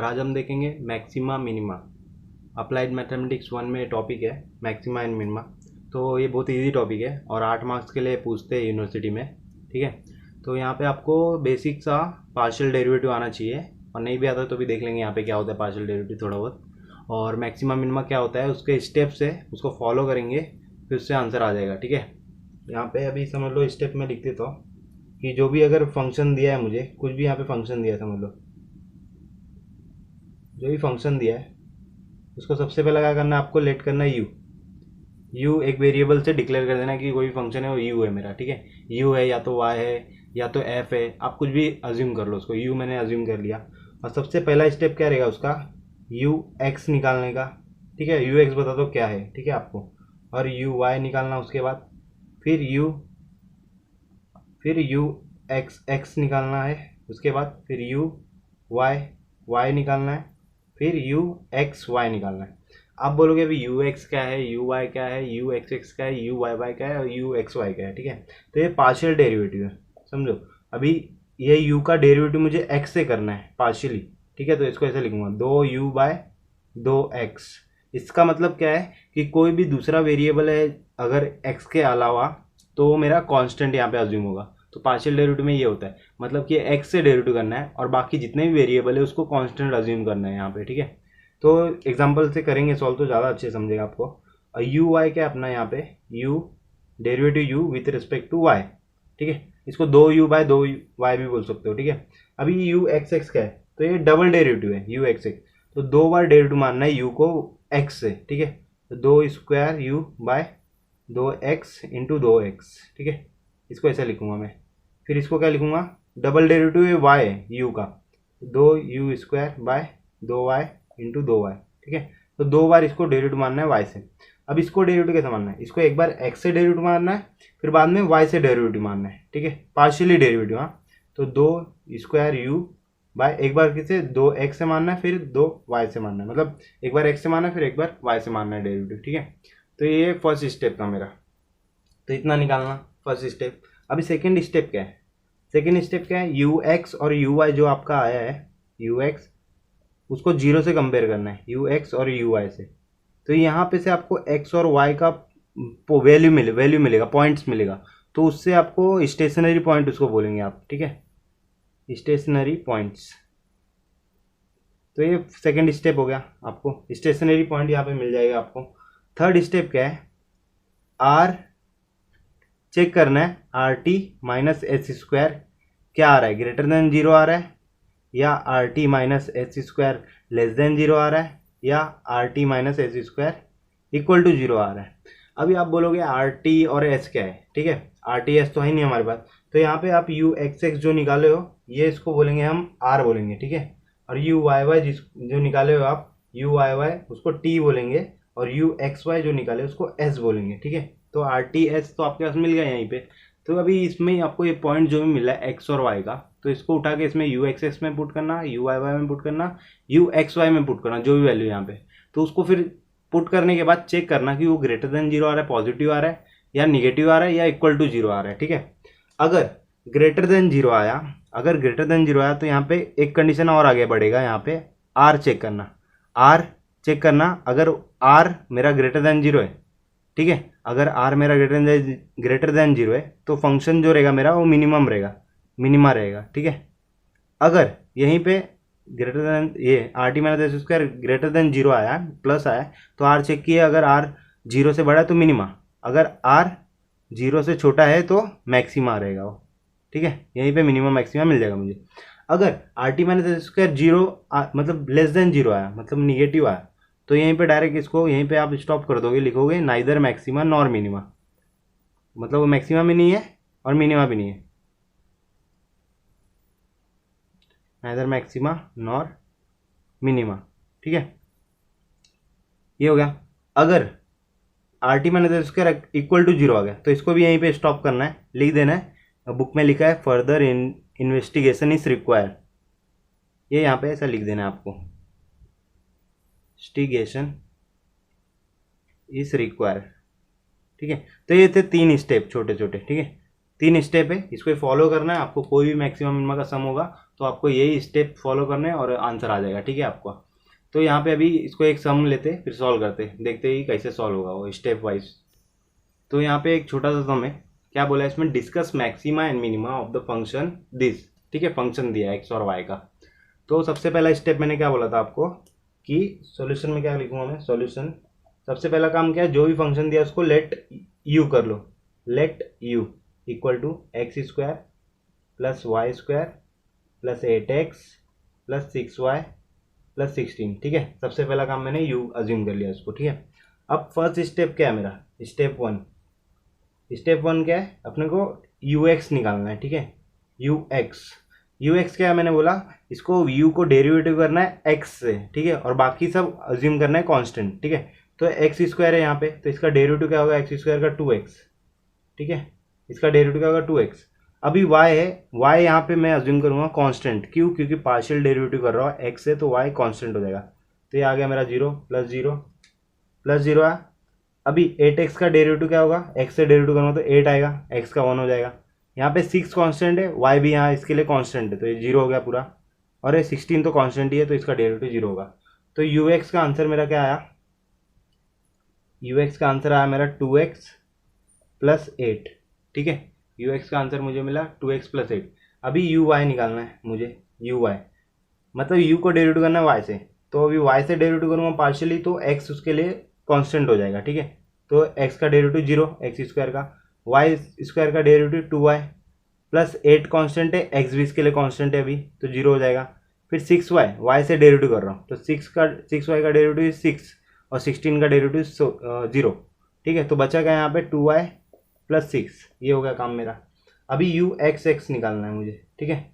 आज हम देखेंगे मैक्सिमा मिनिमा। अप्लाइड मैथमेटिक्स 1 में टॉपिक है मैक्सिमा एंड मिनिमा। तो ये बहुत इजी टॉपिक है और 8 मार्क्स के लिए पूछते हैं यूनिवर्सिटी में। ठीक है, तो यहाँ पे आपको बेसिक सा पार्शियल डेरिवेटिव आना चाहिए, और नहीं भी आता तो भी देख लेंगे यहाँ पे क्या होता है पार्शियल डेरिवेटिव थोड़ा बहुत। और मैक्सिमा मिनिमा क्या होता है उसके स्टेप्स है, उसको फॉलो करेंगे फिर उससे आंसर आ जाएगा। ठीक है, यहाँ पे अभी समझ लो स्टेप में लिख देता हूँ कि जो भी अगर फंक्शन दिया है, मुझे कुछ भी यहाँ पे फंक्शन दिया है, समझ लो जो भी फंक्शन दिया है उसको सबसे पहले क्या करना है, आपको लेट करना है यू एक वेरिएबल से डिक्लेयर कर देना कि कोई भी फंक्शन है वो यू है मेरा। ठीक है, यू है या तो वाई है या तो एफ है, आप कुछ भी अज्यूम कर लो उसको, यू मैंने अज्यूम कर लिया। और सबसे पहला स्टेप क्या रहेगा उसका, यू एक्स निकालने का। ठीक है, यू एक्स बता दो क्या है, ठीक है आपको, और यू वाई निकालना उसके बाद, फिर यू एक्स एक्स निकालना है उसके बाद, फिर यू वाई वाई निकालना है, फिर यू एक्स वाई निकालना है। आप बोलोगे अभी यू एक्स क्या है, यू वाई क्या है, यू एक्स एक्स क्या है, यू वाई वाई क्या है और यू एक्स वाई क्या है। ठीक है, तो ये पार्शियल डेरिवेटिव है, समझो। अभी ये यू का डेरिवेटिव मुझे एक्स से करना है पार्शियली। ठीक है, तो इसको ऐसे लिखूंगा, दो यू बाय दो एक्स। इसका मतलब क्या है कि कोई भी दूसरा वेरिएबल है अगर एक्स के अलावा, तो वो मेरा कांस्टेंट यहाँ पे अज्यूम होगा। तो पार्शियल डेरिवेटिव में ये होता है, मतलब कि एक्स से डेरिवेटिव करना है और बाकी जितने भी वेरिएबल है उसको कांस्टेंट अज्यूम करना है यहाँ पे। ठीक है, तो एग्जांपल से करेंगे सॉल्व तो ज़्यादा अच्छे समझेगा आपको। यू वाई क्या अपना यहाँ पे, u derivative u with respect to y. ठीक है, इसको दो यू बाय दो वाई भी बोल सकते हो। ठीक है, अभी यू एक्स एक्स क्या है, तो ये डबल डेरिवेटिव है यू एक्स एक्स, तो दो बार डेरिवेटिव मानना है यू को एक्स से। ठीक है, तो दो स्क्वायर यू बाय दो एक्स इंटू दो एक्स। ठीक है, इसको ऐसा लिखूंगा मैं। फिर इसको क्या लिखूंगा, डबल डेरिवेटिव है वाई है यू का, दो यू स्क्वायर बाय दो वाई इंटू दो वाई। ठीक है, तो दो बार इसको डेरिवेटिव मानना है वाई से। अब इसको डेरिवेटिव कैसे मानना है, इसको एक बार एक्स से डेरिवेटिव मानना है, फिर बाद में वाई से डेरिवेटिव मानना है। ठीक है, पार्शियली डेरिवेटिव। हाँ, तो दो स्क्वायर यू बाय, एक बार किसे दो एक्स से मानना है फिर दो वाई से मानना है, मतलब एक बार एक्स से मानना है फिर एक बार वाई से मानना है डेरिवेटिव। ठीक है, तो ये फर्स्ट स्टेप था मेरा, तो इतना निकालना फर्स्ट स्टेप। अभी सेकेंड स्टेप क्या है, सेकेंड स्टेप क्या है, यू एक्स और यू वाई जो आपका आया है यू एक्स, उसको जीरो से कंपेयर करना है यू एक्स और यू वाई से। तो यहाँ पे से आपको एक्स और वाई का वैल्यू मिलेगा, पॉइंट्स मिलेगा, तो उससे आपको स्टेशनरी पॉइंट उसको बोलेंगे आप। ठीक है, स्टेशनरी पॉइंट्स। तो ये सेकेंड स्टेप हो गया, आपको स्टेशनरी पॉइंट यहाँ पे मिल जाएगा आपको। थर्ड स्टेप क्या है, आर चेक करना है, are T minus H square क्या आ रहा है, ग्रेटर देन जीरो आ रहा है, या R T minus H square less than zero आ रहा है, या R T minus H square equal to zero आ रहा है। अभी आप बोलोगे आर टी और एच क्या है। ठीक है, आर टी एच तो है नहीं हमारे पास, तो यहाँ पे आप यू एक्स एक्स जो निकाले हो ये इसको बोलेंगे हम आर बोलेंगे। ठीक है, और यू वाई वाई जो निकाले हो आप यू वाई वाई उसको टी बोलेंगे, और यू एक्स वाई जो निकाले उसको एस बोलेंगे। ठीक है, तो आर टी एस तो आपके पास मिल गया यहीं पे। तो अभी इसमें आपको ये पॉइंट जो भी मिला है एक्स और वाई का, तो इसको उठा के इसमें यू एक्स एक्स में पुट करना, यू वाई वाई में पुट करना, यू एक्स वाई में पुट करना, जो भी वैल्यू यहाँ पे। तो उसको फिर पुट करने के बाद चेक करना कि वो ग्रेटर देन जीरो आ रहा है, पॉजिटिव आ रहा है, या निगेटिव आ रहा है, या इक्वल टू जीरो आ रहा है। ठीक है, अगर ग्रेटर देन जीरो आया, अगर ग्रेटर देन जीरो आया तो यहाँ पे एक कंडीशन और आगे बढ़ेगा, यहाँ पे आर चेक करना, आर चेक करना अगर आर मेरा ग्रेटर देन जीरो है। ठीक है, अगर आर मेरा ग्रेटर देन जीरो है तो फंक्शन जो रहेगा मेरा वो मिनिमम रहेगा, मिनिमा रहेगा। ठीक है, अगर यहीं पे ग्रेटर देन ये are T minus S square greater than zero आया प्लस आया, तो आर चेक किया, अगर आर जीरो से बड़ा है तो मिनिमा, अगर आर जीरो से छोटा है तो मैक्सिमा रहेगा वो। ठीक है, यहीं पे मिनिमम मैक्सिमा मिल जाएगा मुझे। अगर R T minus S square zero मतलब लेस देन जीरो आया, मतलब निगेटिव आया, तो यहीं पे डायरेक्ट इसको यहीं पे आप स्टॉप कर दोगे, लिखोगे नाइदर मैक्सिमा नॉर मिनिमा, मतलब वो मैक्सिमा भी नहीं है और मिनिमा भी नहीं है, नाइदर मैक्सिमा नॉर मिनिमा। ठीक है, ये हो गया। अगर R T minus square equal to zero आ गया तो इसको भी यहीं पे स्टॉप करना है, लिख देना है, बुक में लिखा है फर्दर इन्वेस्टिगेशन इज रिक्वायर्ड, ये यहाँ पे ऐसा लिख देना है आपको, इन्वेस्टिगेशन इज रिक्वायर्ड। ठीक है, तो ये थे तीन स्टेप छोटे छोटे। ठीक है, 3 स्टेप है, इसको फॉलो करना है आपको। कोई भी मैक्सिमम मिनिमम का सम होगा तो आपको यही स्टेप फॉलो करने हैं और आंसर आ जाएगा, ठीक है आपको। तो यहाँ पे अभी इसको एक सम लेते फिर सॉल्व करते, देखते ही कैसे सॉल्व होगा वो स्टेप वाइज। तो यहाँ पे एक छोटा सा सम है, क्या बोला है इसमें, discuss maxima and minima of the function this, ठीक है। फंक्शन दिया है एक्स और वाई का। तो सबसे पहला स्टेप मैंने क्या बोला था आपको कि सॉल्यूशन में क्या लिखूंगा मैं, सॉल्यूशन सबसे पहला काम क्या है, जो भी फंक्शन दिया उसको लेट यू कर लो। Let U equal to X square plus Y square plus 8x plus 6y plus 16, ठीक है। सबसे पहला काम मैंने यू अज्यूम कर लिया उसको, ठीक है। अब फर्स्ट स्टेप क्या है मेरा, स्टेप वन क्या है, अपने को यू एक्स निकालना है, ठीक है। यू एक्स क्या है, मैंने बोला इसको यू को डेरिवेटिव करना है एक्स से, ठीक है, और बाकी सब अज्यूम करना है कांस्टेंट, ठीक है। तो एक्स स्क्वायर है यहाँ पे, तो इसका डेरिवेटिव क्या होगा, एक्स स्क्वायर का 2x, ठीक है। इसका डेरिवेटिव क्या होगा 2x। अभी y है, y यहाँ पे मैं अज्यूम करूँगा कांस्टेंट, क्यों, क्योंकि पार्शियल डेरिवेटिव कर रहा हूँ x से, तो y कांस्टेंट हो जाएगा। तो ये आ गया मेरा 0 प्लस 0 है। अभी 8x का डेरिवेटिव क्या होगा, x से डेरिवेटिव करूँगा तो 8 आएगा, x का 1 हो जाएगा। यहाँ पे 6 कांस्टेंट है, y भी यहाँ इसके लिए कांस्टेंट है, तो ये 0 हो गया पूरा। और ये 16 तो कांस्टेंट ही है, तो इसका डेरिवेटिव 0 होगा। तो ux का आंसर मेरा क्या आया, ux का आंसर आया मेरा 2x प्लस 8, ठीक है। ux का आंसर मुझे मिला 2x प्लस 8। अभी uy निकालना है मुझे, uy मतलब u को डेरिवेटिव करना है y से, तो अभी y से डेरिवेटिव करूँगा पार्शियली, तो x उसके लिए कांस्टेंट हो जाएगा, ठीक है। तो x का डेरिवेटिव 0, एक्स स्क्वायर का, y स्क्वायर का डेरिवेटिव 2y प्लस 8 कांस्टेंट है, x भी इसके लिए कांस्टेंट है अभी, तो 0 हो जाएगा। फिर 6y, y से डेरिवेटिव कर रहा हूँ, तो 6y का डेरिवेटिव 6 और 16 का डेरिवेटिव 0, ठीक है। तो बचा क्या यहाँ पे 2y प्लस 6, ये हो गया काम मेरा। अभी यू एक्स निकालना है मुझे, ठीक है।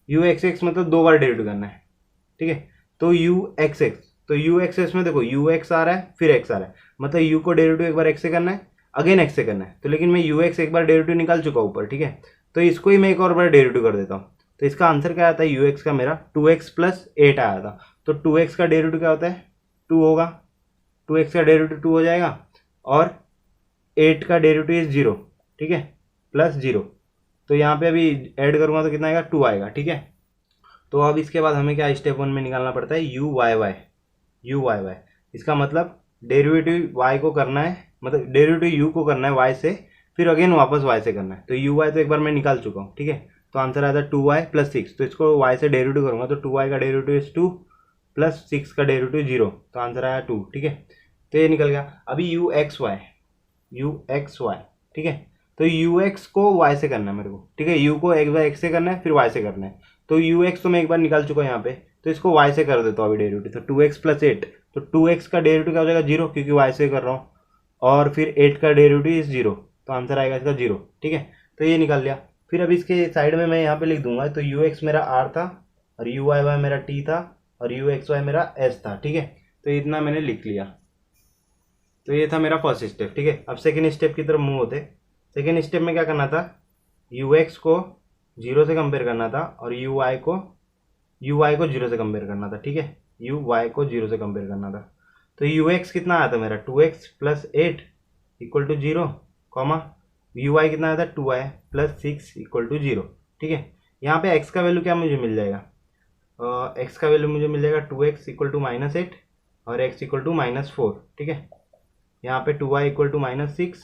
यू एक्स मतलब 2 बार डेरिवेटिव करना है, ठीक है। तो यू एक्स में देखो यू एक्स आ रहा है फिर एक्स आ रहा है, मतलब यू को डेरिवेटिव एक बार एक्स से करना है, अगेन एक्स से करना है। तो लेकिन मैं यू एक्स एक बार डेरिवेटिव निकाल चुका ऊपर, ठीक है। तो इसको ही मैं एक और बार डेरिवेटिव कर देता हूँ। तो इसका आंसर क्या आता है, यू एक्स का मेरा 2x प्लस 8 आया था। तो 2x का डेरिवेटिव क्या होता है, 2 होगा, 2x का डेरिवेटिव 2 हो जाएगा, और 8 का डेरिवेटिव 0, ठीक है, प्लस 0। तो यहाँ पे अभी ऐड करूँगा तो कितना आएगा, 2 आएगा, ठीक है। तो अब इसके बाद हमें क्या स्टेप 1 में निकालना पड़ता है, यू वाई वाई। इसका मतलब डेरिवेटिव y को करना है, मतलब डेरिवेटिव u को करना है y से, फिर अगेन वापस y से करना है। तो यू वाई तो एक बार मैं निकाल चुका हूँ, ठीक है। तो आंसर आता है 2y प्लस 6। तो इसको y से डेरिवेटिव करूँगा तो 2y का डेरिवेटिव 2 प्लस 6 का डेरिवेटिव 0, तो आंसर आया 2, ठीक है। तो ये निकल गया। अभी यू एक्स वाई, ठीक है। तो यू एक्स को y से करना है मेरे को, ठीक है। u को एक बार x से करना है फिर y से करना है। तो यू एक्स तो मैं एक बार निकाल चुका हूँ यहाँ पे, तो इसको y से कर देता हूँ अभी डेरिवेटिव। तो 2x प्लस 8, तो 2x का डेरिवेटिव क्या हो जाएगा 0, क्योंकि y से कर रहा हूँ, और फिर 8 का डेरिवेटिव 0, तो आंसर आएगा इसका 0, ठीक है। तो ये निकाल लिया। फिर अभी इसके साइड में मैं यहाँ पे लिख दूंगा, तो यू एक्स मेरा r था, और यू वाई वाई मेरा t था, और यू एक्स वाई मेरा s था, ठीक है। तो इतना मैंने लिख लिया। तो ये था मेरा फर्स्ट स्टेप, ठीक है। अब सेकेंड स्टेप की तरफ मूव होते। सेकेंड स्टेप में क्या करना था, यू एक्स को 0 से कंपेयर करना था, और यू वाई को 0 से कंपेयर करना था, ठीक है। यू वाई को 0 से कंपेयर करना था। तो यू एक्स कितना आया था मेरा 2x plus 8 equal to 0, comma u y कितना आया था 2y प्लस 6 इक्वल टू 0, ठीक है। यहाँ पे x का वैल्यू क्या मुझे मिल जाएगा, x का वैल्यू मुझे मिल जाएगा 2x इक्वल टू -8 और x इक्वल टू -4, ठीक है। यहाँ पे 2y equal to -6,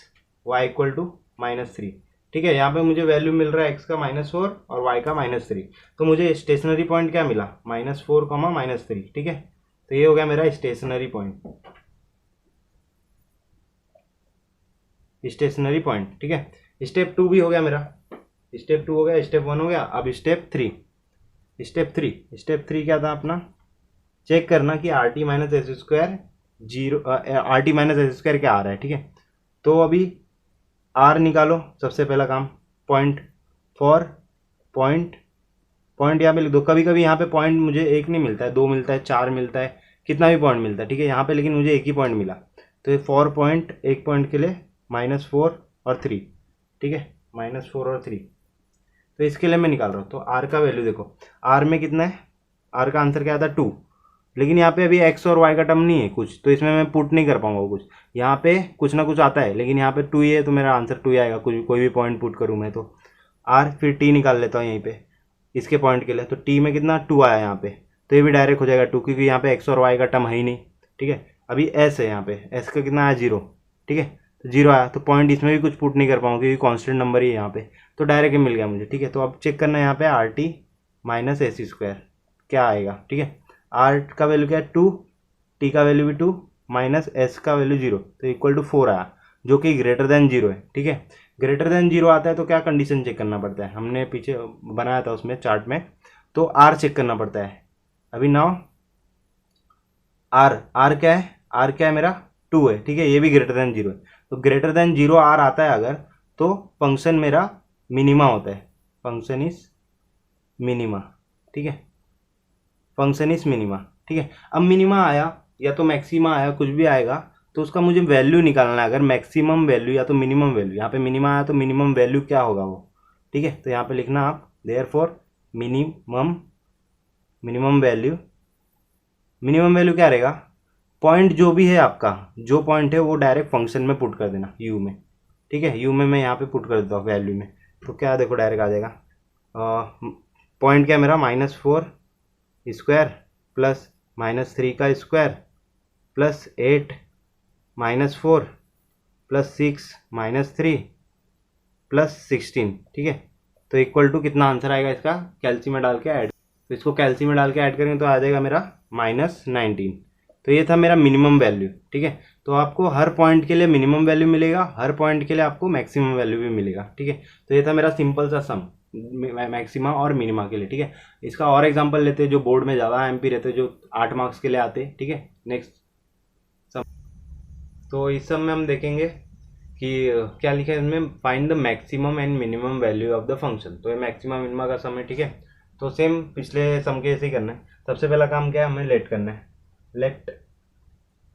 y equal to -3, ठीक है। यहाँ पे मुझे वैल्यू मिल रहा है x का -4 और y का -3। तो मुझे स्टेशनरी पॉइंट क्या मिला, -4, -3, ठीक है। तो ये हो गया मेरा स्टेशनरी पॉइंट, ठीक है। स्टेप 2 भी हो गया मेरा, स्टेप 2 हो गया, स्टेप 1 हो गया। अब स्टेप 3 क्या था अपना, चेक करना कि are T minus S square क्या आ रहा है, ठीक है। तो अभी आर निकालो, सबसे पहला काम, पॉइंट यहाँ पे लिख दो। कभी कभी यहाँ पे पॉइंट मुझे एक नहीं मिलता है, 2 मिलता है, 4 मिलता है, कितना भी पॉइंट मिलता है, ठीक है। यहाँ पे लेकिन मुझे एक ही पॉइंट मिला, तो ये 4 पॉइंट, एक पॉइंट के लिए -4 और 3, ठीक है, -4 और 3। तो इसके लिए मैं निकाल रहा हूँ। तो आर का वैल्यू देखो, आर में कितना है, आर का आंसर क्या था 2, लेकिन यहाँ पे अभी एक्स और वाई का टर्म नहीं है कुछ, तो इसमें मैं पुट नहीं कर पाऊंगा कुछ। यहाँ पे कुछ ना कुछ आता है, लेकिन यहाँ पे 2 ही है, तो मेरा आंसर 2 ही आएगा, कोई भी पॉइंट पुट करूँ मैं तो। आर, फिर टी निकाल लेता हूँ यहीं पे इसके पॉइंट के लिए, तो टी में कितना 2 आया यहाँ पे, तो ये भी डायरेक्ट हो जाएगा 2, क्योंकि यहाँ पे एक्स और वाई का टर्म है ही नहीं। ठीक है, अभी एस है, यहाँ पे एस का कितना आया 0। ठीक है, तो 0 आया, तो पॉइंट इसमें भी कुछ पुट नहीं कर पाऊँ क्योंकि कॉन्स्टेंट नंबर ही है यहाँ पे, तो डायरेक्ट मिल गया मुझे। ठीक है, तो अब चेक करना है यहाँ पे are T minus S square क्या आएगा। ठीक है, आर का वैल्यू क्या है 2, टी का वैल्यू भी 2, माइनस एस का वैल्यू 0, तो इक्वल टू 4 आया, जो कि ग्रेटर देन 0 है। ठीक है, ग्रेटर देन 0 आता है तो क्या कंडीशन चेक करना पड़ता है, हमने पीछे बनाया था उसमें चार्ट में, तो आर चेक करना पड़ता है। अभी नाउ आर क्या है, आर क्या है मेरा 2 है। ठीक है, ये भी ग्रेटर देन 0 है, तो ग्रेटर देन 0 आर आता है अगर, तो फंक्शन मेरा मिनिमा होता है, फंक्शन इज मिनिमा। ठीक है, फंक्शन इज मिनिमा। ठीक है, अब मिनिमा आया या तो मैक्सिमा आया, कुछ भी आएगा, तो उसका मुझे वैल्यू निकालना है, अगर मैक्सिमम वैल्यू या तो मिनिमम वैल्यू, यहाँ पे मिनिमा आया तो मिनिमम वैल्यू क्या होगा वो। ठीक है, तो यहाँ पे लिखना आप therefore minimum, minimum value, minimum value क्या रहेगा, पॉइंट जो भी है आपका, जो पॉइंट है वो डायरेक्ट फंक्शन में पुट कर देना यू में। ठीक है, यू में मैं यहाँ पे पुट कर देता हूँ वैल्यू में, तो क्या देखो डायरेक्ट आ जाएगा, पॉइंट क्या मेरा -4 स्क्वायर प्लस -3 का स्क्वायर प्लस 8 -4 प्लस 6 -3 प्लस 16। ठीक है, तो इक्वल टू कितना आंसर आएगा इसका, कैल्सी में डाल के ऐड, तो इसको कैल्सी में डाल के ऐड करेंगे तो आ जाएगा मेरा -19। तो ये था मेरा मिनिमम वैल्यू। ठीक है, तो आपको हर पॉइंट के लिए मिनिमम वैल्यू मिलेगा, हर पॉइंट के लिए आपको मैक्सिमम वैल्यू भी मिलेगा। ठीक है, तो ये था मेरा सिंपल सा सम मैक्सिमा और मिनिमा के लिए। ठीक है, इसका और एग्जांपल लेते हैं जो बोर्ड में ज़्यादा एमपी रहते हैं, जो 8 मार्क्स के लिए आते हैं। ठीक है, नेक्स्ट सम, तो इस सम में हम देखेंगे कि क्या लिखा है इसमें, find the maximum and minimum value of the function. तो ये मैक्सिमम मिनिमा का सम है। ठीक है, तो सेम पिछले सम के ऐसे ही करना है। सबसे पहला काम क्या है, हमें लेट करना है, लेट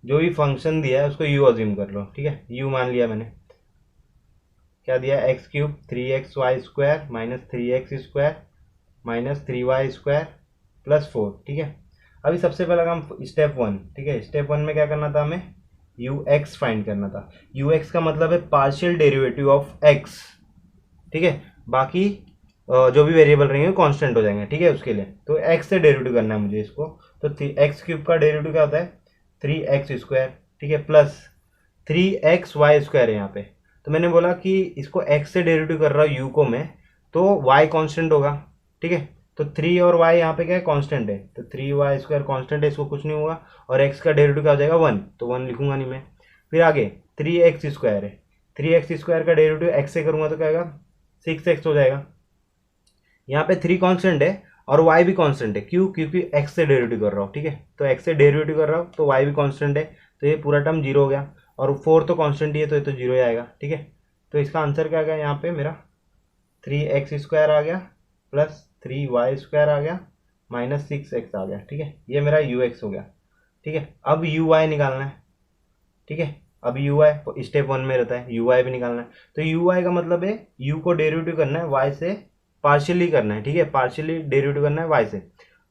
जो भी फंक्शन दिया है उसको यू अज्यूम कर लो। ठीक है, यू मान लिया मैंने, क्या दिया, x³ 3xy² minus 3x² minus 3y² plus 4। ठीक है, अभी सबसे पहला काम स्टेप 1। ठीक है, स्टेप 1 में क्या करना था, हमें ux फाइंड करना था। ux का मतलब है पार्शियल डेरिवेटिव ऑफ x। ठीक है, बाकी जो भी वेरिएबल रहेंगे कांस्टेंट हो जाएंगे। ठीक है, उसके लिए तो x से डेरिवेटिव करना है मुझे इसको, तो x³ का डेरिवेटिव क्या होता है 3x²। ठीक है, प्लस 3xy² है यहाँ पे, तो मैंने बोला कि इसको x से डेरिवेटिव कर रहा हूँ u को मैं, तो y कांस्टेंट होगा। ठीक है, तो 3 और y यहाँ पे क्या है कांस्टेंट है, तो 3y² कांस्टेंट है, इसको कुछ नहीं होगा, और x का डेरिवेटिव क्या हो जाएगा 1, तो 1 लिखूंगा नहीं मैं। फिर आगे 3x² है, 3x² का डेरिवेटिव x से करूंगा तो क्या आएगा 6x हो जाएगा। यहाँ पे 3 कांस्टेंट है और y भी कांस्टेंट है, क्यों, क्योंकि x से डेरिवेटिव कर रहा हूँ। ठीक है, तो x से डेरिवेटिव कर रहा हूँ तो y भी कांस्टेंट है, तो ये पूरा टर्म 0 हो गया, और 4 तो कांस्टेंट ही है तो ये तो 0 ही आएगा। ठीक है, तो इसका आंसर क्या आ गया यहाँ पे मेरा 3x² आ गया प्लस 3y² आ गया माइनस 6x आ गया। ठीक है, ये मेरा ux हो गया। ठीक है, अब uy निकालना है। ठीक है, अब uy स्टेप 1 में रहता है, uy भी निकालना है, तो uy का मतलब है u को डेरिवेटिव करना है y से, पार्शियली करना है। ठीक है, पार्शियली डेरिवेटिव करना है y से,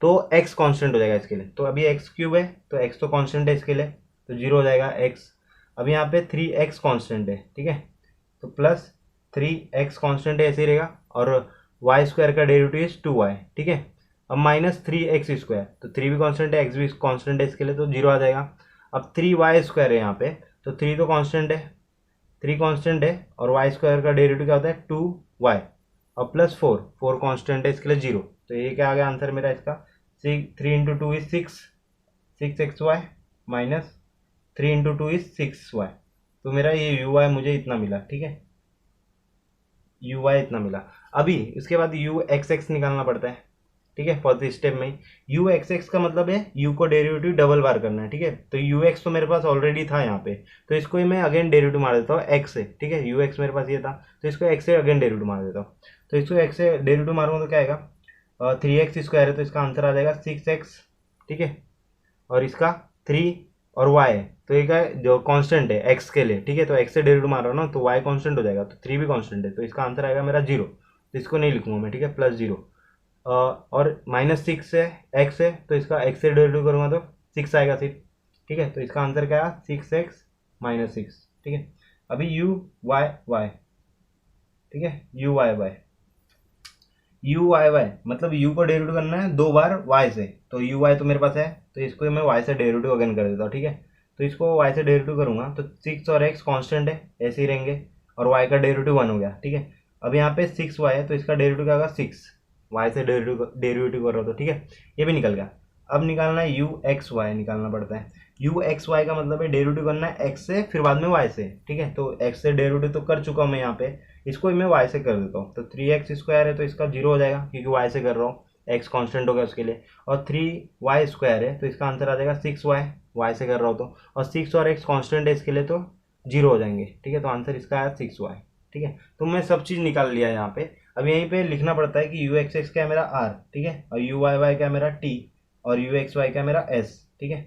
तो x कांस्टेंट हो जाएगा इसके लिए, तो अभी x³ है तो x तो कांस्टेंट है इसके लिए, तो 0 हो जाएगा x। अब यहाँ पे 3x कांस्टेंट है। ठीक है, तो प्लस 3x कांस्टेंट है, ऐसे ही रहेगा, और y² का डेरिवेटिव इज 2y। ठीक है, अब माइनस 3x², तो 3 भी कांस्टेंट है, x भी कांस्टेंट है इसके लिए, तो 0 आ जाएगा। अब 3y² है यहाँ पे, तो 3 तो कांस्टेंट है, 3 कांस्टेंट है, और y² का डेरिवेटिव क्या होता है 2y, और प्लस 4 कांस्टेंट है इसके लिए 0, तो ये क्या आ गया आंसर मेरा इसका, 3 into 2 is 6xy minus 3 into 2 is 6y, तो मेरा ये uy मुझे इतना मिला। ठीक है, uy इतना मिला। अभी इसके बाद uxx निकालना पड़ता है। ठीक है, फर्स्ट स्टेप में uxx का मतलब है u को डेरिवेटिव डबल बार करना है। ठीक है, तो ux तो मेरे पास ऑलरेडी था यहाँ पे, तो इसको ही मैं अगेन डेरिवेटिव मार देता हूँ x से। ठीक है, ux मेरे पास ये था, तो इसको x से अगेन डेरिवेटिव मार देता हूँ, तो इसको x से डेरिवेटिव मारूंगा तो क्या आएगा 3x² है, तो इसका आंसर आ जाएगा 6x। ठीक है, और इसका 3 और y है, तो ये क्या जो कांस्टेंट है x के लिए। ठीक है, तो x से डेरिवेटिव मार रहा हूँ ना, तो y कांस्टेंट हो जाएगा, तो 3 भी कांस्टेंट है, तो इसका आंसर आएगा मेरा 0, तो इसको नहीं लिखूंगा मैं। ठीक है, प्लस 0, और -6 है, x है, तो इसका x से डेरिवेटिव करूँगा तो 6 आएगा सिर्फ। ठीक है, तो इसका आंसर क्या है 6x माइनस 6। ठीक है, अभी u y y, ठीक है, u y y, u y y मतलब यू को डेरिवेटिव करना है 2 बार वाई से, तो यू वाई तो मेरे पास है, तो इसको मैं वाई से डेरिवेटिव अगेन कर देता हूँ, ठीक है। तो इसको वाई से डेरिवेटिव करूंगा तो 6 और एक्स कांस्टेंट है, ऐसे ही रहेंगे, और वाई का डेरिवेटिव 1 हो गया, ठीक है। अब यहाँ पे 6 वाई है तो इसका डेरिवेटिव क्या होगा 6, वाई से डेरिवेटिव कर रहा हो तो, ठीक है। ये भी निकल गया। अब निकालना है यू एक्स वाई, निकालना पड़ता है। यू एक्स वाई का मतलब है डेरिवेटिव करना है एक्स से फिर बाद में वाई से, ठीक है। तो एक्स से डेरिवेटिव तो कर चुका हूँ मैं यहाँ पे, इसको मैं वाई से कर देता हूँ। तो 3x² है तो इसका 0 हो जाएगा क्योंकि वाई से कर रहा हूँ, एक्स कांस्टेंट हो गया उसके लिए। और 3y² है तो इसका आंसर आ जाएगा 6y, वाई से कर रहा हूँ तो। और 6 और x कांस्टेंट है इसके लिए तो 0 हो जाएंगे, ठीक है। तो आंसर इसका है 6y, ठीक है। तो मैं सब चीज़ निकाल लिया यहाँ पे। अब यहीं पे लिखना पड़ता है कि यू एक्स एक्स क्या है मेरा r, ठीक है, और यू वाई वाई क्या है मेरा t, और यू एक्स वाई क्या है मेरा s, ठीक है।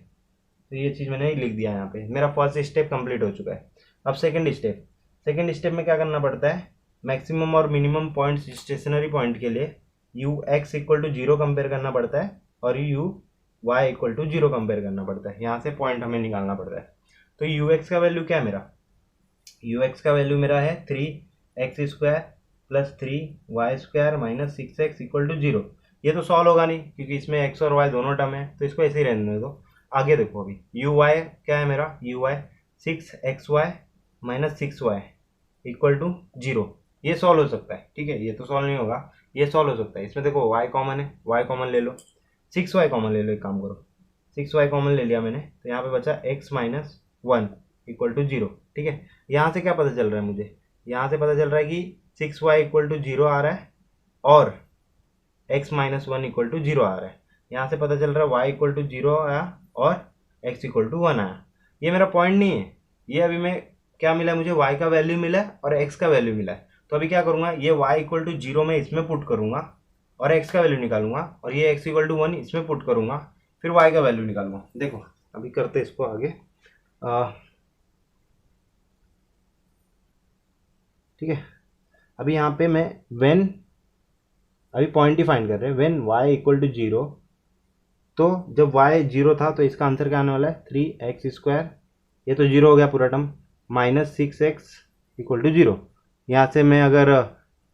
तो ये चीज़ मैंने लिख दिया यहाँ पे, मेरा फर्स्ट स्टेप कंप्लीट हो चुका है। अब सेकंड स्टेप में क्या करना पड़ता है, मैक्सिमम और मिनिमम पॉइंट्स स्टेशनरी पॉइंट के लिए u x equal to 0 compare करना पड़ता है और u y equal to 0 compare करना पड़ता है। यहाँ से पॉइंट हमें निकालना पड़ता है। तो यू एक्स का वैल्यू क्या है मेरा, यू एक्स का वैल्यू मेरा है 3x² plus 3y² minus 6x equal to 0। ये तो सॉल्व होगा नहीं क्योंकि इसमें x और y दोनों टर्म है, तो इसको ऐसे ही रहने दो। आगे देखो, अभी यू वाई क्या है मेरा, u y 6xy minus 6y equal to 0। ये सॉल्व हो सकता है, ठीक है, ये तो सॉल्व नहीं होगा, ये सॉल्व हो सकता है। इसमें देखो y कॉमन है, y कॉमन ले लो, 6y कॉमन ले लो, एक काम करो 6y कॉमन ले लिया मैंने, तो यहाँ पे बचा x माइनस 1 इक्वल टू 0, ठीक है। यहाँ से क्या पता चल रहा है मुझे, यहाँ से पता चल रहा है कि 6y इक्वल टू 0 आ रहा है और x माइनस 1 इक्वल टू 0 आ रहा है। यहाँ से पता चल रहा है y इक्वल टू 0 आया और x इक्वल टू 1 आया। ये मेरा पॉइंट नहीं है, ये अभी मैं क्या मिला मुझे, y का वैल्यू मिला है और x का वैल्यू मिला है। तो अभी क्या करूँगा, ये y इक्वल टू 0 में इसमें पुट करूँगा और x का वैल्यू निकालूंगा, और ये x इक्वल टू 1 इसमें पुट करूँगा, फिर y का वैल्यू निकालूंगा। देखो अभी करते इसको आगे, ठीक है। अभी यहाँ पे मैं व्हेन, अभी पॉइंट ही फाइंड कर रहे हैं, व्हेन y इक्वल टू 0, तो जब y 0 था तो इसका आंसर क्या आने वाला है 3x², ये तो 0 हो गया पूरा term, minus 6x equal to 0। यहाँ से मैं अगर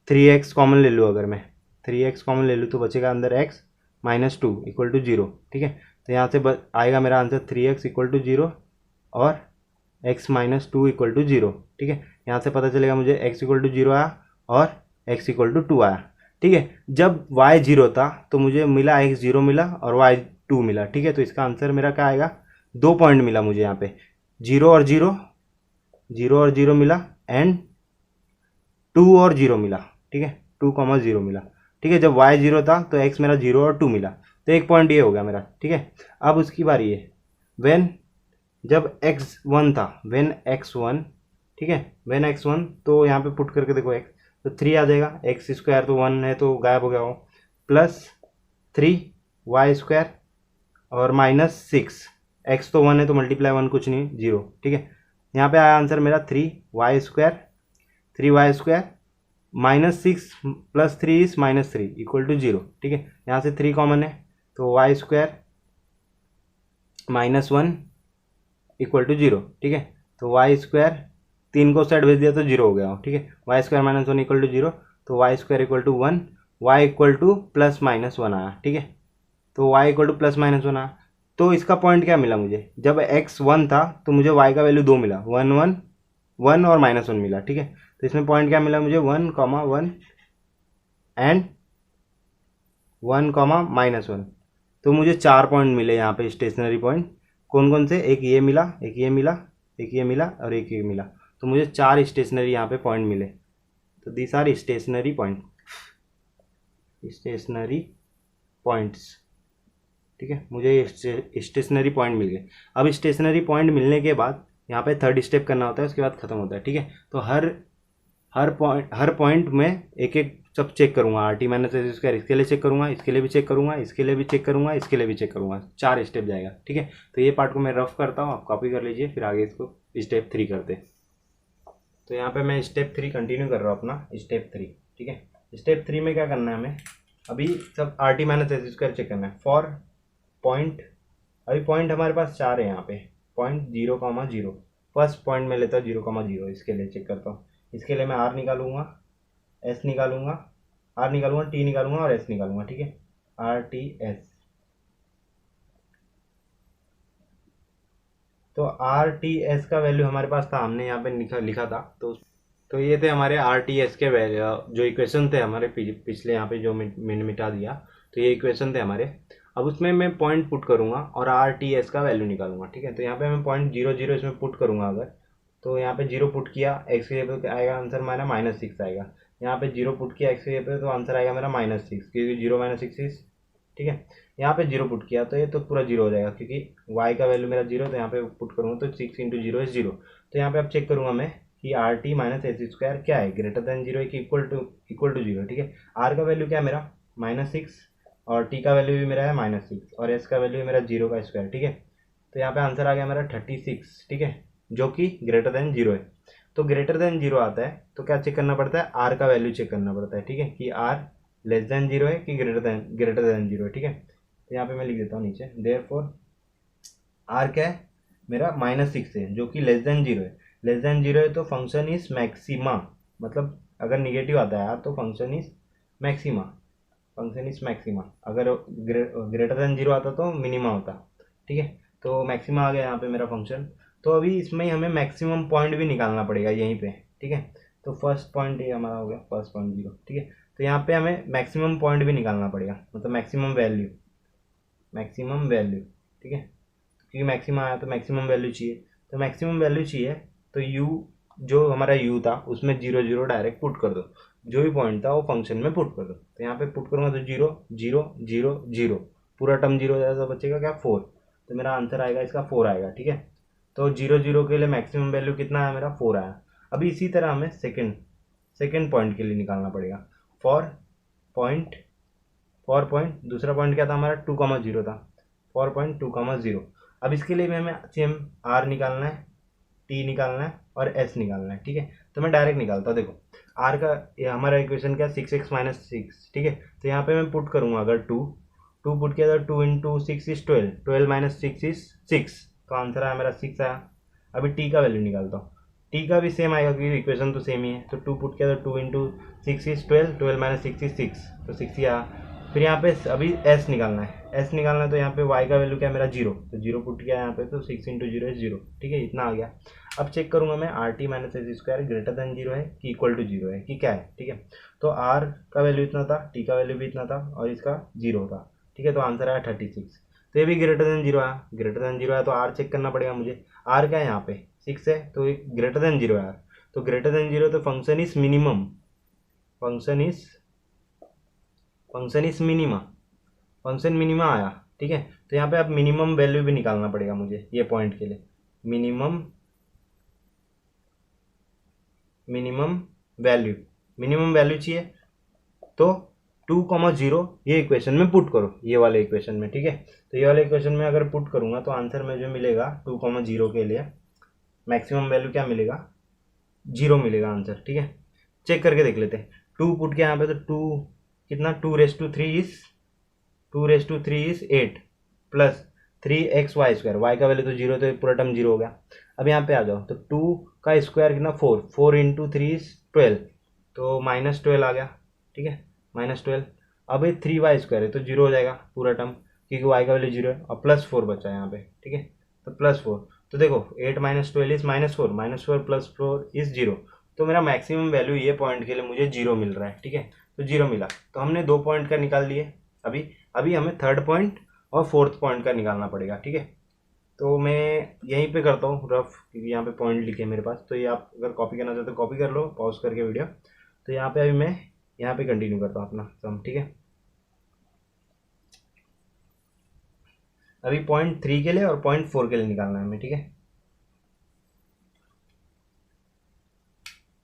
3x कॉमन ले लूँ, अगर मैं 3x कॉमन ले लूँ तो बचेगा अंदर x माइनस 2 इक्वल टू 0, ठीक है। तो यहाँ से आएगा मेरा आंसर 3x इक्वल टू 0 और x माइनस 2 इक्वल टू 0, ठीक है। यहाँ से पता चलेगा मुझे x इक्वल टू 0 आया और x इक्वल टू 2 आया, ठीक है। जब y 0 था तो मुझे मिला x 0 मिला और y 2 मिला, ठीक है। तो इसका आंसर मेरा क्या आएगा, 2 पॉइंट मिला मुझे यहाँ पे, 0 और 0, 0 और 0 मिला एंड 2 और 0 मिला, ठीक है, 2,0 मिला, ठीक है। जब y 0 था तो x मेरा 0 और 2 मिला, तो एक पॉइंट ये हो गया मेरा, ठीक है। अब उसकी बारी है व्हेन, जब x1 था, व्हेन x1, ठीक है, व्हेन x1, तो यहाँ पे पुट करके देखो x, तो 3 आ जाएगा, x² तो 1 है तो गायब हो गया वो, प्लस 3y² और माइनस 6, x तो 1 है तो मल्टीप्लाई 1 कुछ नहीं, 0, ठीक है। यहाँ पे आया आंसर मेरा 3y² minus 6 plus 3 is minus 3 equal to 0, ठीक है। यहाँ से 3 कॉमन है तो y² माइनस 1 इक्वल टू 0, ठीक है। तो y², 3 को साइड भेज दिया तो 0 हो गया, ठीक है। y² माइनस 1 इक्वल टू 0, तो y² equal to 1, y equal to plus minus 1 आया, ठीक है। तो y equal to plus minus 1 आया, तो इसका पॉइंट क्या मिला मुझे, जब x 1 था तो मुझे y का वैल्यू 2 मिला, 1 1 1 और माइनस 1 मिला, ठीक है। तो इसमें पॉइंट क्या मिला मुझे, 1,1 एंड 1,-1। तो मुझे 4 पॉइंट मिले यहाँ पे स्टेशनरी पॉइंट, कौन कौन से, एक ये मिला, एक ये मिला, एक ये मिला और एक ये मिला, तो मुझे 4 स्टेशनरी यहाँ पे पॉइंट मिले। तो this are stationary point, stationary points, ठीक है। मुझे ये स्टेशनरी पॉइंट मिल गए। अब स्टेशनरी पॉइंट मिलने के बाद यहाँ पे थर्ड स्टेप करना होता है, उसके बाद खत्म होता है, ठीक है। तो हर पॉइंट में एक एक सब चेक करूँगा, RT माइनस s², इसके लिए चेक करूँगा, इसके लिए भी चेक करूँगा, इसके लिए भी चेक करूँगा, इसके लिए भी चेक करूँगा, 4 स्टेप जाएगा, ठीक है। तो ये पार्ट को मैं रफ करता हूँ, आप कॉपी कर लीजिए, फिर आगे इसको स्टेप 3 करते। तो यहाँ पे मैं स्टेप 3 कंटिन्यू कर रहा हूँ अपना, स्टेप 3, ठीक है। स्टेप 3 में क्या करना है हमें, अभी सब RT माइनस s² चेक करना है फॉर पॉइंट। अभी पॉइंट हमारे पास 4 है यहाँ पे, पॉइंट 0,0, फर्स्ट पॉइंट में लेता हूँ 0,0, इसके लिए चेक करता हूँ। इसके लिए मैं R निकालूंगा, S निकालूंगा, आर निकालूंगा, टी निकालूंगा और एस निकालूंगा, ठीक है, आर टी एस। तो आर टी एस का वैल्यू हमारे पास था, हमने यहाँ पे लिखा था। तो ये थे हमारे आर टी एस के जो इक्वेशन थे हमारे पिछले, यहाँ पे जो मैंने मिटा दिया, तो ये इक्वेशन थे हमारे। अब उसमें मैं पॉइंट पुट करूंगा और आर टी एस का वैल्यू निकालूंगा, ठीक है। तो यहाँ पे मैं 0.00 इसमें पुट करूंगा अगर, तो यहाँ पे 0 पुट किया, एक्स के जगह पे आएगा आंसर मेरा -6 आएगा। यहाँ पे 0 पुट किया एक्स के जगह पे, तो आंसर आएगा मेरा -6, क्योंकि 0 - 6 6, ठीक है। यहाँ पे 0 पुट किया तो ये तो पूरा 0 हो जाएगा, क्योंकि y का वैल्यू मेरा 0, तो यहाँ पे पुट करूँगा तो 6 × 0 = 0। तो यहाँ पे अब चेक करूँगा मैं कि are T minus S square क्या है, ग्रेटर देन 0 है कि इक्वल टू 0, ठीक है। आर का वैल्यू क्या है मेरा -6, और टी का वैल्यू भी मेरा है -6, और एस का वैल्यू है मेरा 0 का स्क्वायर, ठीक है। तो यहाँ पे आंसर आ गया मेरा 36, ठीक है, जो कि ग्रेटर देन 0 है। तो ग्रेटर देन 0 आता है तो क्या चेक करना पड़ता है, आर का वैल्यू चेक करना पड़ता है, ठीक है, कि आर लेस देन 0 है कि ग्रेटर देन 0 है, ठीक है। तो यहाँ पे मैं लिख देता हूँ नीचे, देयरफॉर आर क्या है मेरा -6 है, जो कि लेस देन 0 है। लेस देन 0 है तो फंक्शन इज मैक्सिमा, मतलब अगर निगेटिव आता है आर तो function is maxima, function is maxima. अगर ग्रेटर देन 0 आता तो मिनिमा होता, ठीक है। तो मैक्सिमा आ गया यहाँ पे मेरा फंक्शन। तो अभी इसमें हमें मैक्सिमम पॉइंट भी निकालना पड़ेगा यहीं पे, ठीक है। तो फर्स्ट पॉइंट ये हमारा हो गया, फर्स्ट पॉइंट 0, ठीक है। तो यहाँ पे हमें मैक्सिमम पॉइंट भी निकालना पड़ेगा, मतलब मैक्सिमम वैल्यू, ठीक है, क्योंकि मैक्सिमम आया तो मैक्सिमम वैल्यू चाहिए। तो मैक्सिमम वैल्यू चाहिए तो यू, जो हमारा यू था उसमें 0 0 डायरेक्ट पुट कर दो, जो भी पॉइंट था वो फंक्शन में पुट कर दो। तो यहाँ पे पुट करूँगा तो 0 0 0 0, पूरा टर्म 0 हो जाएगा, तो बचेगा क्या 4। तो मेरा आंसर आएगा इसका 4 आएगा, ठीक है। तो 0 0 के लिए मैक्सिमम वैल्यू कितना आया मेरा 4 आया। अभी इसी तरह हमें सेकेंड पॉइंट के लिए निकालना पड़ेगा। फॉर पॉइंट दूसरा पॉइंट क्या था हमारा 2,0 था, 4.2,0। अब इसके लिए हमें सेम आर निकालना है, टी निकालना है और एस निकालना है, ठीक है। तो मैं डायरेक्ट निकालता हूँ, देखो आर का ये हमारा इक्वेशन क्या 6x - 6, ठीक है। तो यहाँ पे मैं पुट करूँगा अगर 2 पुट किया तो 2 × 6 = 12, 12 - 6 = 6, तो आंसर आया मेरा 6 आया। अभी टी का वैल्यू निकालता हूँ, टी का भी सेम आएगा क्योंकि इक्वेशन तो सेम ही है। तो 2 पुट किया तो 2 × 6 = 12, 12 - 6 = 6, तो 6 ही आया। फिर यहाँ पे अभी एस निकालना है, तो यहाँ पे y का वैल्यू क्या है मेरा 0, तो 0 पुट किया यहाँ पे, तो 6 × 0 = 0, ठीक है, इतना आ गया। अब चेक करूंगा मैं are T minus S square greater than 0 है कि इक्वल टू 0 है कि क्या है, ठीक है। तो आर का वैल्यू इतना था, टी का वैल्यू भी इतना था और इसका 0 था, ठीक है। तो आंसर आया 36। तो ये भी ग्रेटर देन 0 आया, तो आर चेक करना पड़ेगा मुझे। आर क्या है यहाँ पे 6 है, तो ग्रेटर देन 0 है, तो ग्रेटर देन 0 तो function is minimum, function minima आया, ठीक है। तो यहाँ पे अब मिनिमम वैल्यू भी निकालना पड़ेगा मुझे ये पॉइंट के लिए, मिनिमम वैल्यू चाहिए। तो 2,0 ये इक्वेशन में पुट करो, ये वाले इक्वेशन में, ठीक है। तो ये वाले इक्वेशन में अगर पुट करूंगा तो आंसर में जो मिलेगा 2,0 के लिए मैक्सिमम वैल्यू क्या मिलेगा 0 मिलेगा आंसर, ठीक है। चेक करके देख लेते हैं। 2 पुट के यहाँ पे तो 2 कितना 2 इज 8 प्लस 3xy², वाई का वैल्यू तो 0, तो पूरा टर्म 0 हो गया। अब यहाँ पे आ जाओ तो 2 का स्क्वायर कितना 4 × 3 = 12, तो -12 आ गया, ठीक है, -12। अब ये 3y² है तो 0 हो जाएगा पूरा टर्म, क्योंकि y का वैल्यू 0 है, और +4 बचा है यहाँ पे, ठीक है। तो +4, तो देखो 8 - 12 इज -4, -4 + 4 इज 0। तो मेरा मैक्सिमम वैल्यू ये पॉइंट के लिए मुझे 0 मिल रहा है, ठीक है। तो 0 मिला, तो हमने 2 पॉइंट का निकाल लिए। अभी हमें थर्ड पॉइंट और फोर्थ पॉइंट का निकालना पड़ेगा, ठीक है। तो मैं यहीं पे करता हूँ रफ, क्योंकि यहाँ पे पॉइंट लिखे मेरे पास, तो ये आप अगर कॉपी करना चाहते हो कॉपी कर लो पॉज करके वीडियो। तो यहाँ पे अभी मैं यहाँ पे कंटिन्यू करता हूँ अपना सम, ठीक है। अभी पॉइंट 3 के लिए और पॉइंट 4 के लिए निकालना है हमें, ठीक है।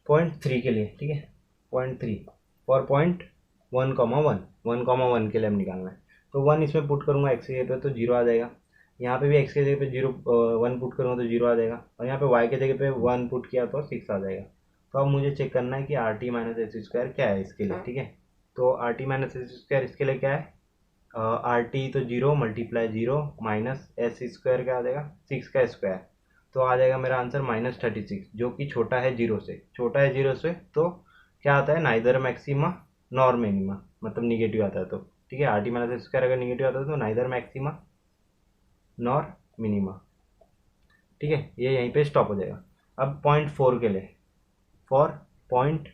पॉइंट 3 के लिए, ठीक है, पॉइंट 3 फॉर पॉइंट 1,1 के लिए हम निकालना है। तो 1 इसमें पुट करूँगा एक्स के जगह पे तो 0 आ जाएगा, यहाँ पे भी एक्स के जगह पे 1 पुट करूँगा तो 0 आ जाएगा, और यहाँ पे वाई के जगह पे 1 पुट किया तो 6 आ जाएगा। तो अब मुझे चेक करना है कि are T minus S square क्या है इसके लिए, ठीक है। तो are T minus S square इसके लिए क्या है, आर टी तो 0 × 0 माइनस एस स्क्वायर क्या आ जाएगा 6 का स्क्वायर, तो आ जाएगा मेरा आंसर -36, जो कि छोटा है 0 से, तो क्या आता है नाइदर मैक्सिमा नॉर मिनिमा, मतलब निगेटिव आता है तो, ठीक है। Are T minus S square अगर निगेटिव आता है तो नाइदर मैक्सिमा नॉर मिनिमा, ठीक है। ये यहीं पे स्टॉप हो जाएगा। अब पॉइंट 4 के लिए, फॉर पॉइंट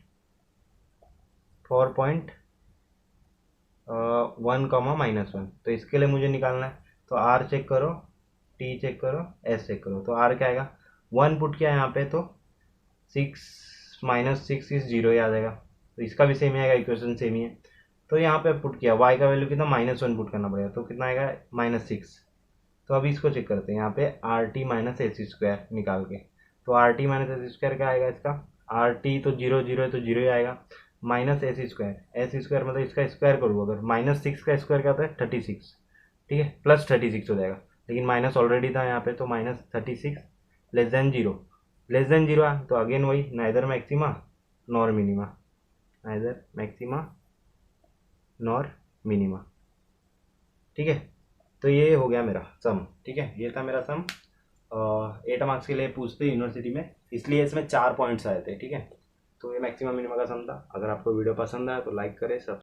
1, तो इसके लिए मुझे निकालना है, तो आर चेक करो, टी चेक करो, एस चेक करो। तो आर क्या आएगा, 1 पुट किया यहाँ पे तो 6 माइनस 6 इस 0 ही आ जाएगा, तो इसका भी सेम ही आएगा, इक्वेशन सेम ही है। तो यहाँ पे पुट किया y का वैल्यू कितना -1 पुट करना पड़ेगा, तो कितना आएगा -6। तो अभी इसको चेक करते हैं यहाँ पे are T minus S square निकाल के। तो are T minus S square क्या आएगा इसका, आर टी तो 0 0 है तो 0 ही आएगा, माइनस एस स्क्वायर मतलब इसका स्क्वायर करूँ अगर, -6 का स्क्वायर क्या होता है 36, ठीक है, +36 हो जाएगा, लेकिन माइनस ऑलरेडी था यहाँ पे, तो -36 लेस देन जीरो है, तो अगेन वही neither maxima nor minima, neither maxima nor minima, ठीक है। तो ये हो गया मेरा सम, ठीक है, ये था मेरा सम। 8 मार्क्स के लिए पूछते यूनिवर्सिटी में, इसलिए इसमें 4 पॉइंट्स आए थे, ठीक है। तो ये मैक्सिमम मिनिमम का सम था। अगर आपको वीडियो पसंद आया तो लाइक करें, सब